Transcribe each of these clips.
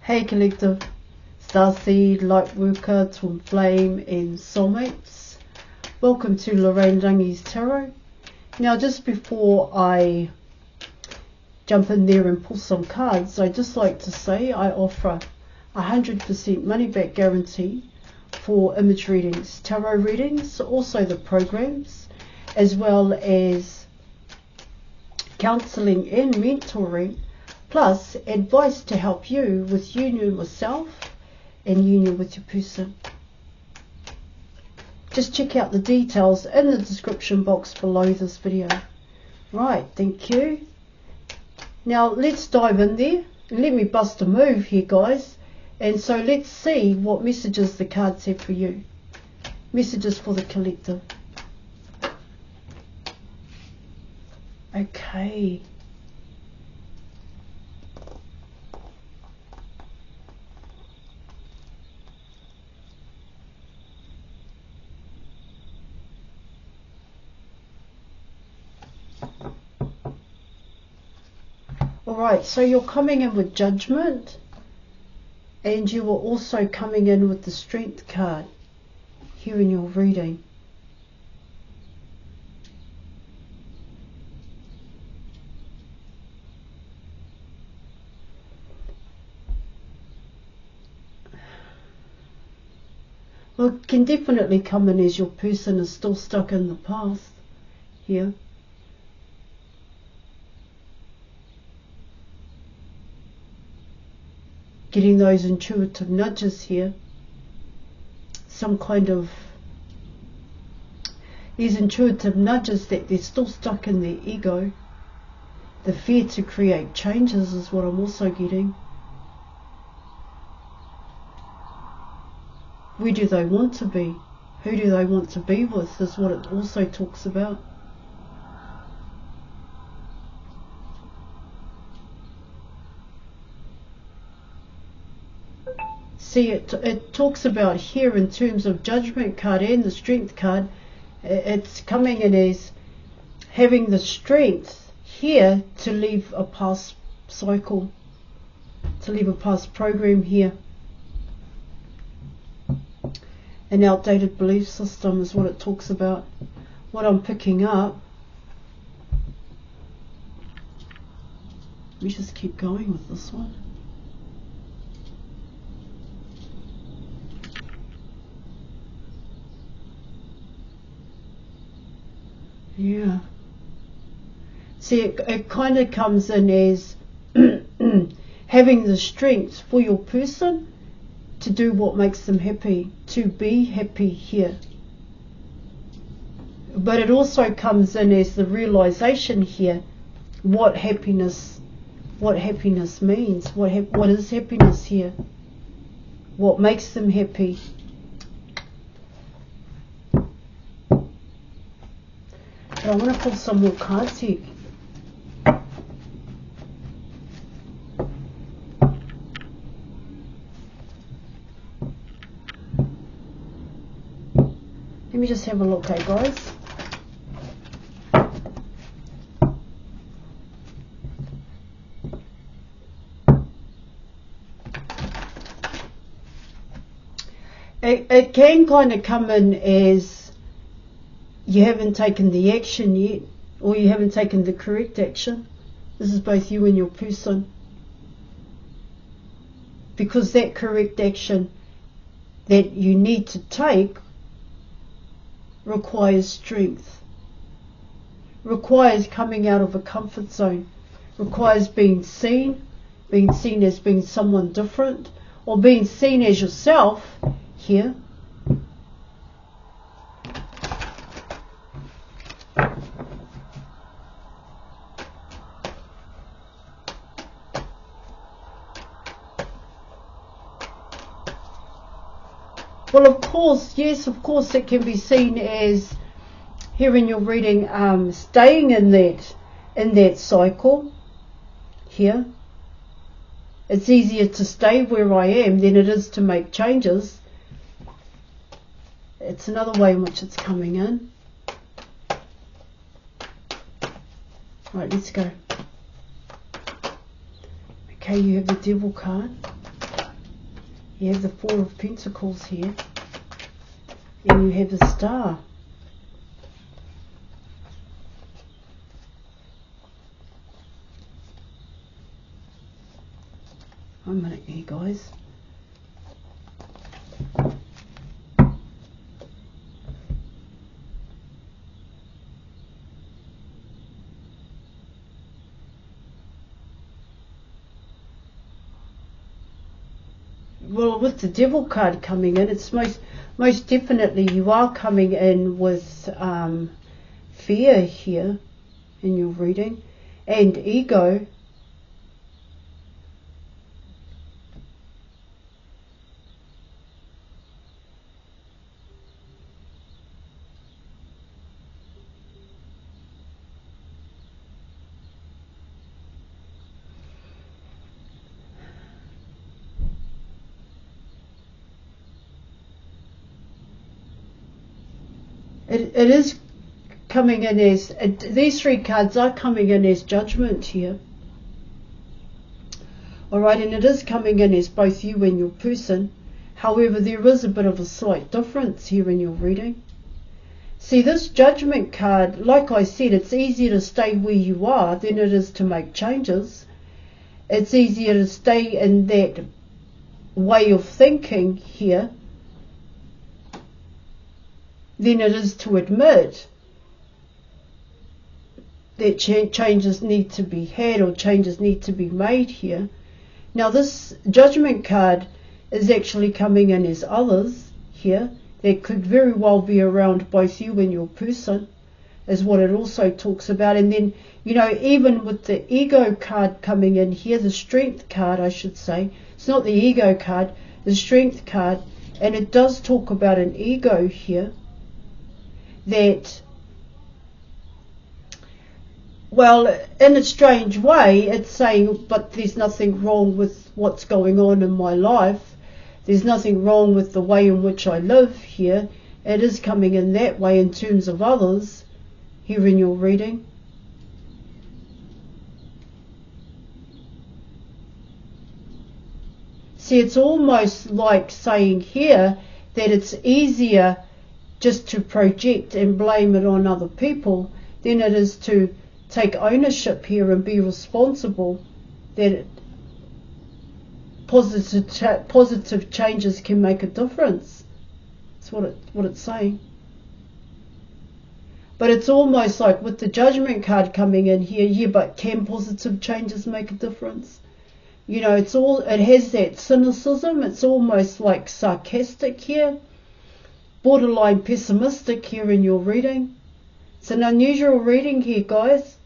Hey Collective, Starseed, Lightworker, Twin Flame and Soulmates. Welcome to Lorraine Rangi's Tarot. Now just before I jump in there and pull some cards, I'd just like to say I offer 100% money back guarantee for image readings, tarot readings, also the programs, as well as counselling and mentoring, plus advice to help you with union with self and union with your person. Just check out the details in the description box below this video. Right, thank you. Now let's dive in there and let me bust a move here, guys. And so let's see what messages the cards have for you. Messages for the collective. Okay. Alright, so you're coming in with judgment, and you are also coming in with the strength card here in your reading. Well, it can definitely come in as your person is still stuck in the past here. Getting those intuitive nudges here. Some kind of these intuitive nudges that they're still stuck in their ego. The fear to create changes is what I'm also getting. Where do they want to be? Who do they want to be with is what it also talks about. See, it talks about here in terms of judgment card and the strength card, it's coming in as having the strength here to leave a past cycle, to leave a past program here. An outdated belief system is what it talks about. What I'm picking up, let me just keep going with this one. Yeah. See, it kind of comes in as having the strength for your person to do what makes them happy, to be happy here. But it also comes in as the realization here, what happiness means, what is happiness here, what makes them happy. But I want to pull some more cards here. Let me just have a look, guys. It can kind of come in as you haven't taken the action yet, or you haven't taken the correct action. This is both you and your person. Because that correct action that you need to take requires strength, requires coming out of a comfort zone, requires being seen as being someone different, or being seen as yourself here. Well, of course, yes, of course it can be seen as, here in your reading, staying in that cycle here. It's easier to stay where I am than it is to make changes. It's another way in which it's coming in. Right, let's go. Okay, you have the Devil card. You have the Four of Pentacles here, and you have the Star. One minute here, guys. Well, with the Devil card coming in, it's most definitely you are coming in with fear here in your reading, and ego. It is coming in as, these three cards are coming in as judgment here. Alright, and it is coming in as both you and your person. However, there is a bit of a slight difference here in your reading. See, this judgment card, like I said, it's easier to stay where you are than it is to make changes. It's easier to stay in that way of thinking here than it is to admit that changes need to be had or changes need to be made here. Now this judgment card is actually coming in as others here. That could very well be around both you and your person, is what it also talks about. And then, you know, even with the ego card coming in here, the strength card I should say, it's not the ego card, the strength card, and it does talk about an ego here that, well, in a strange way, it's saying, but there's nothing wrong with what's going on in my life. There's nothing wrong with the way in which I live here. It is coming in that way in terms of others here in your reading. See, it's almost like saying here that it's easier just to project and blame it on other people than it is to take ownership here and be responsible, that positive changes can make a difference. That's what it's saying. But it's almost like with the judgment card coming in here, yeah, but can positive changes make a difference? You know, it has that cynicism. It's almost like sarcastic here, borderline pessimistic here in your reading. It's an unusual reading here, guys.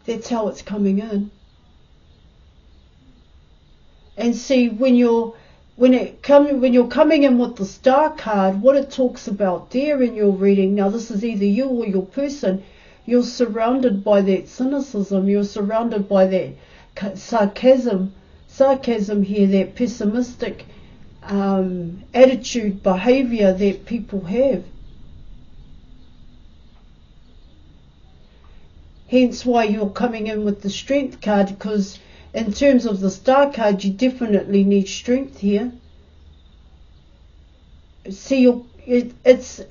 That's how it's coming in. And see, when you're coming in with the Star card, what it talks about there in your reading, now this is either you or your person, you're surrounded by that cynicism, you're surrounded by that sarcasm here, that pessimistic attitude, behavior that people have. Hence why you're coming in with the Strength card, because in terms of the Star card, you definitely need strength here. See, it's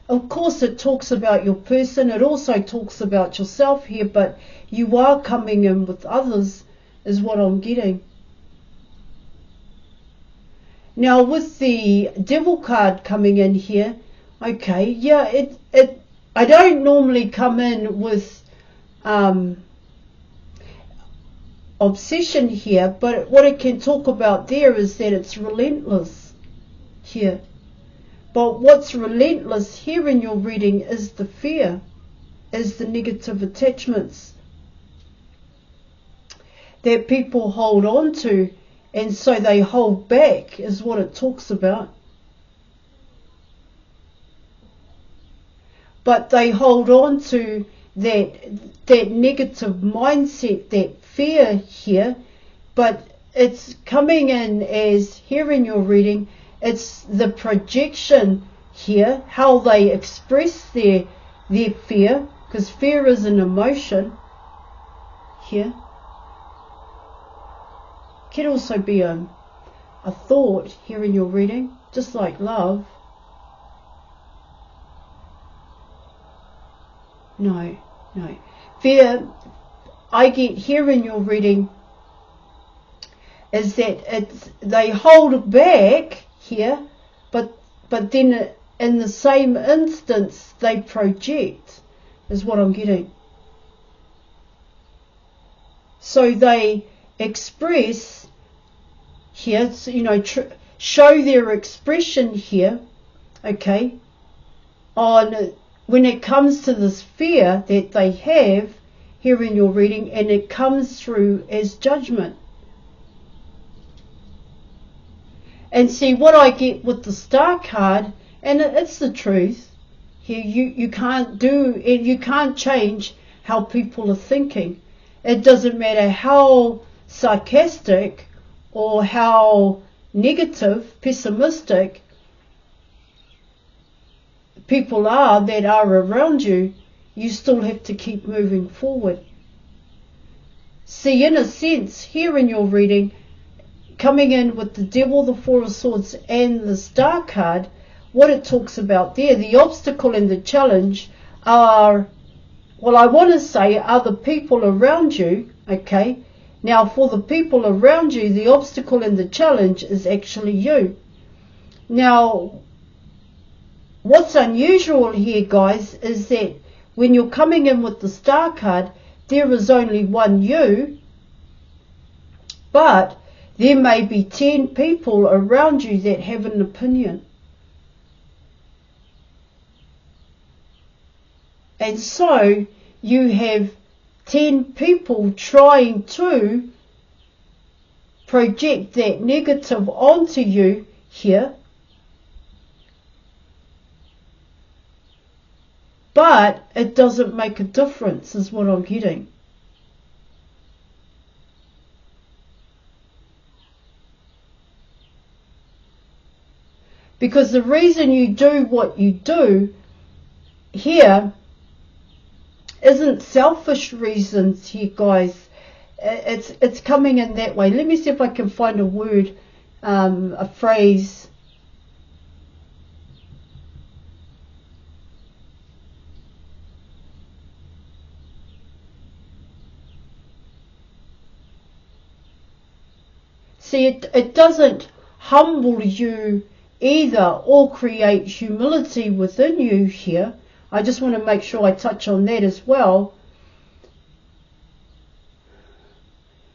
of course it talks about your person, it also talks about yourself here, but you are coming in with others, is what I'm getting. Now with the Devil card coming in here, okay, yeah, I don't normally come in with obsession here, but what it can talk about there is that it's relentless here. But what's relentless here in your reading is the fear, is the negative attachments that people hold on to, and so they hold back, is what it talks about. But they hold on to that negative mindset, that fear here, but it's coming in as, here in your reading, it's the projection here, how they express their fear, because fear is an emotion here. Can also be a thought here in your reading, just like love. No. Fear, I get here in your reading, is that they hold back here, but then in the same instance they project, is what I'm getting. So they express here, so, you know, show their expression here, okay, on when it comes to this fear that they have here in your reading, and it comes through as judgment. And see what I get with the Star card, and it's the truth here. You can't change how people are thinking. It doesn't matter how sarcastic or how negative, pessimistic people are that are around you, you still have to keep moving forward. See, in a sense, here in your reading, coming in with the Devil, the Four of Swords, and the Star card, what it talks about there, the obstacle and the challenge are, well, I want to say, are the people around you, okay? Now, for the people around you, the obstacle and the challenge is actually you. Now, what's unusual here, guys, is that when you're coming in with the Star card, there is only one you, but there may be 10 people around you that have an opinion. And so you have 10 people trying to project that negative onto you here. But it doesn't make a difference, is what I'm getting. Because the reason you do what you do here isn't selfish reasons here, guys. It's coming in that way. Let me see if I can find a word, a phrase. See, it doesn't humble you either or create humility within you here. I just want to make sure I touch on that as well.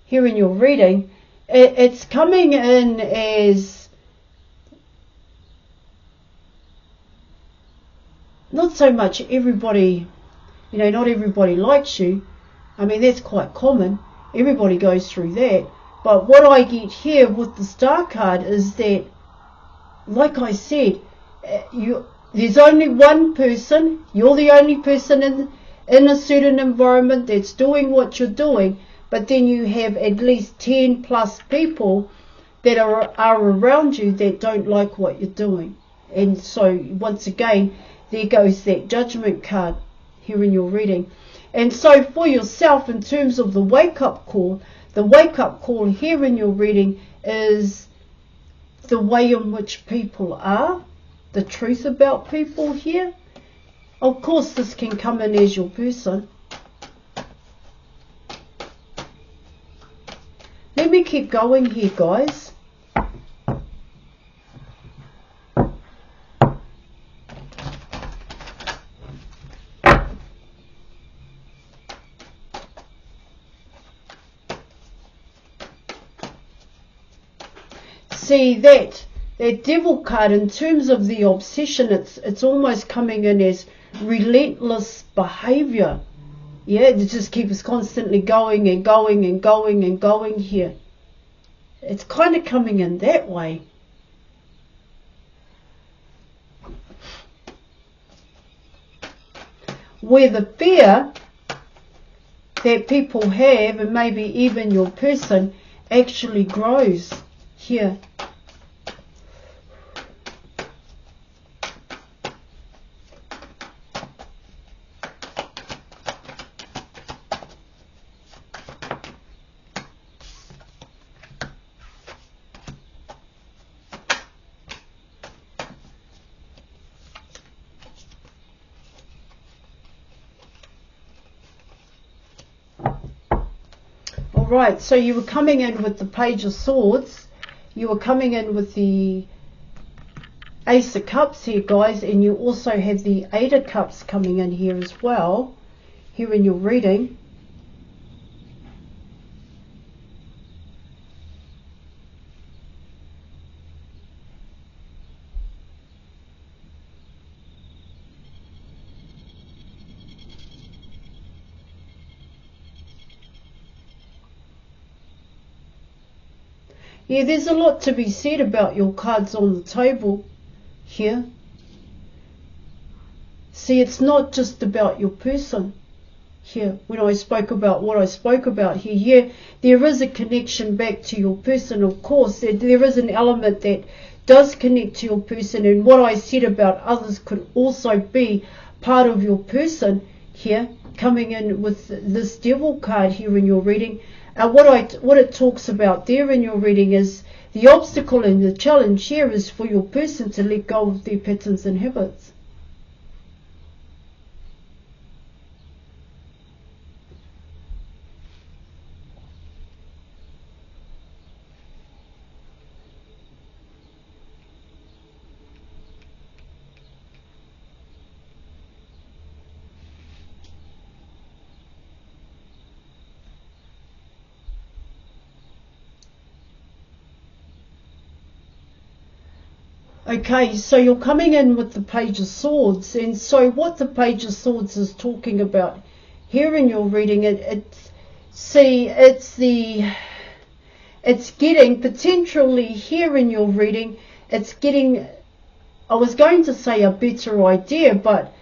Here in your reading, it's coming in as not so much everybody, you know, not everybody likes you. I mean, that's quite common. Everybody goes through that. But what I get here with the Star card is that, like I said, there's only one person, you're the only person in a certain environment that's doing what you're doing, but then you have at least 10 plus people that are around you that don't like what you're doing. And so, once again, there goes that Judgment card here in your reading. And so for yourself, in terms of the wake-up call, the wake-up call here in your reading is the way in which people are, the truth about people here. Of course, this can come in as your person. Let me keep going here, guys. See that Devil card, in terms of the obsession, it's almost coming in as relentless behavior. Yeah, it just keeps constantly going and going and going and going here. It's kind of coming in that way. Where the fear that people have, and maybe even your person, actually grows here. Right, so you were coming in with the Page of Swords. You were coming in with the Ace of Cups here, guys, and you also have the Eight of Cups coming in here as well, here in your reading. Yeah, there's a lot to be said about your cards on the table here. See, it's not just about your person here. When I spoke about what I spoke about here, yeah, there is a connection back to your person, of course. There is an element that does connect to your person, and what I said about others could also be part of your person here, coming in with this Devil card here in your reading. What it talks about there in your reading is the obstacle and the challenge here is for your person to let go of their patterns and habits. Okay, so you're coming in with the Page of Swords, and so what the Page of Swords is talking about here in your reading, it's getting potentially here in your reading, it's getting, I was going to say a better idea, but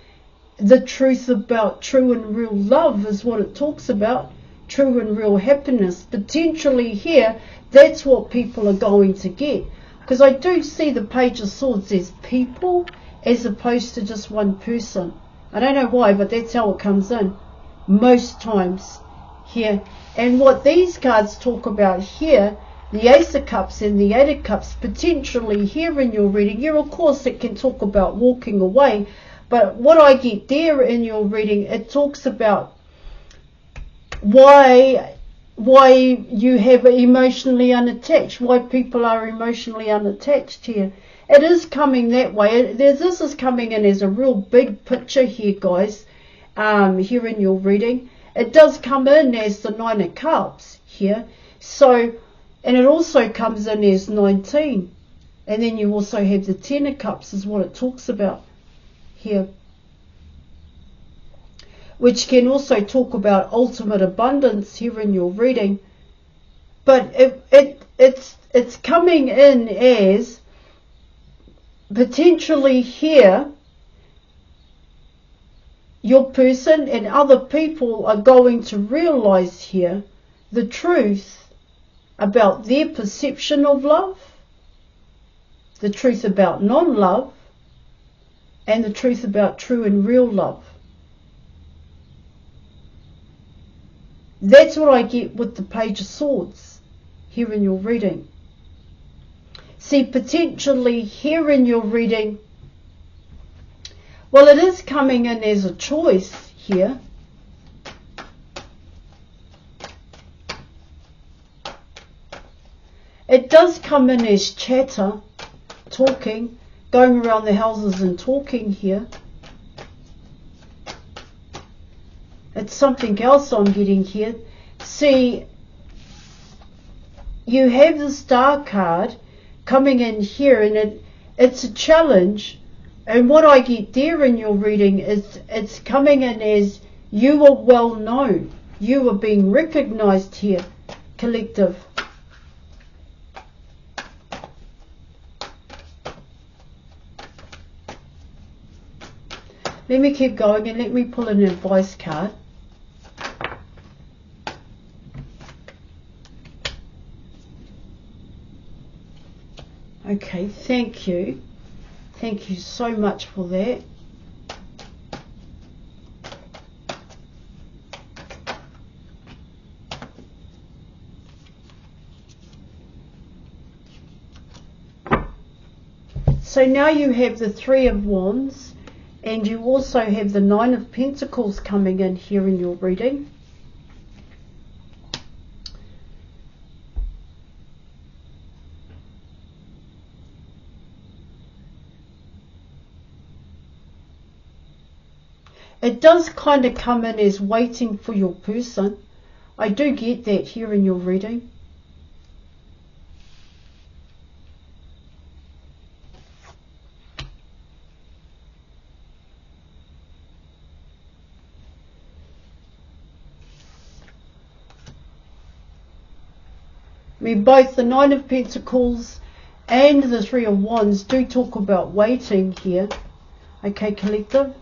the truth about true and real love is what it talks about, true and real happiness. Potentially here, that's what people are going to get. Because I do see the Page of Swords as people as opposed to just one person. I don't know why, but that's how it comes in most times here. And what these cards talk about here, the Ace of Cups and the Eight of Cups, potentially here in your reading, yeah, of course it can talk about walking away, but what I get there in your reading, it talks about why you have emotionally unattached, why people are emotionally unattached here. It is coming that way. This is coming in as a real big picture here, guys, here in your reading. It does come in as the Nine of Cups here. So, and it also comes in as 19. And then you also have the Ten of Cups is what it talks about here, which can also talk about ultimate abundance here in your reading. But it's coming in as potentially here, your person and other people are going to realize here the truth about their perception of love, the truth about non-love, and the truth about true and real love. That's what I get with the Page of Swords here in your reading. See, potentially here in your reading, well, it is coming in as a choice here. It does come in as chatter, talking, going around the houses and talking here. It's something else I'm getting here. See, you have the Star card coming in here, and it's a challenge. And what I get there in your reading is it's coming in as you are well known. You are being recognized here, collective. Let me keep going and let me pull an advice card. Okay, thank you. Thank you so much for that. So now you have the Three of Wands, and you also have the Nine of Pentacles coming in here in your reading. It does kind of come in as waiting for your person. I do get that here in your reading. I mean, both the Nine of Pentacles and the Three of Wands do talk about waiting here. Okay, collective.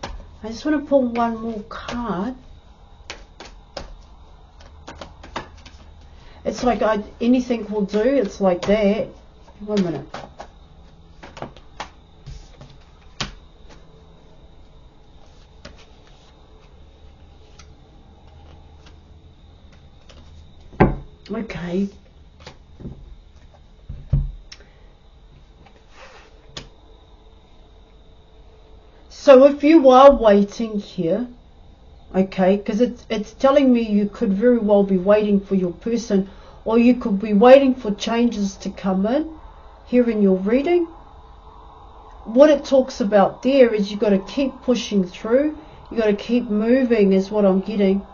I just want to pull one more card. It's like anything will do. It's like that. 1 minute. Okay. So if you are waiting here, okay, because it's telling me you could very well be waiting for your person, or you could be waiting for changes to come in here in your reading. What it talks about there is you've got to keep pushing through. You've got to keep moving is what I'm getting.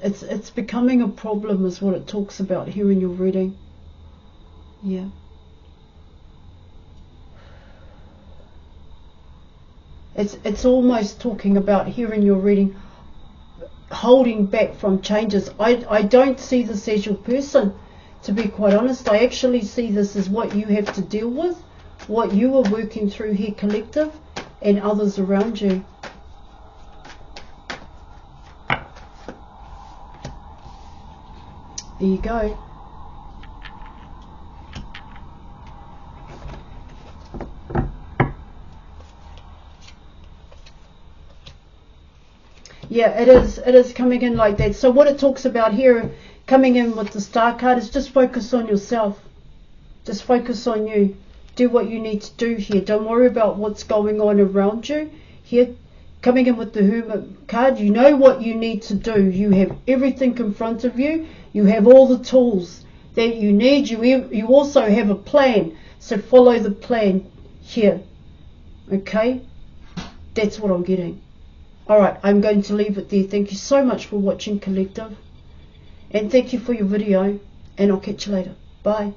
It's becoming a problem is what it talks about here in your reading. Yeah. It's almost talking about here in your reading holding back from changes. I don't see this as your person, to be quite honest. I actually see this as what you have to deal with, what you are working through here, collective, and others around you. There you go. Yeah, it is coming in like that. So what it talks about here, coming in with the Star card, is just focus on yourself. Just focus on you. Do what you need to do here. Don't worry about what's going on around you. Here, coming in with the Hermit card, you know what you need to do. You have everything in front of you. You have all the tools that you need. You also have a plan. So follow the plan here. Okay? That's what I'm getting. Alright, I'm going to leave it there. Thank you so much for watching, collective. And thank you for your video. And I'll catch you later. Bye.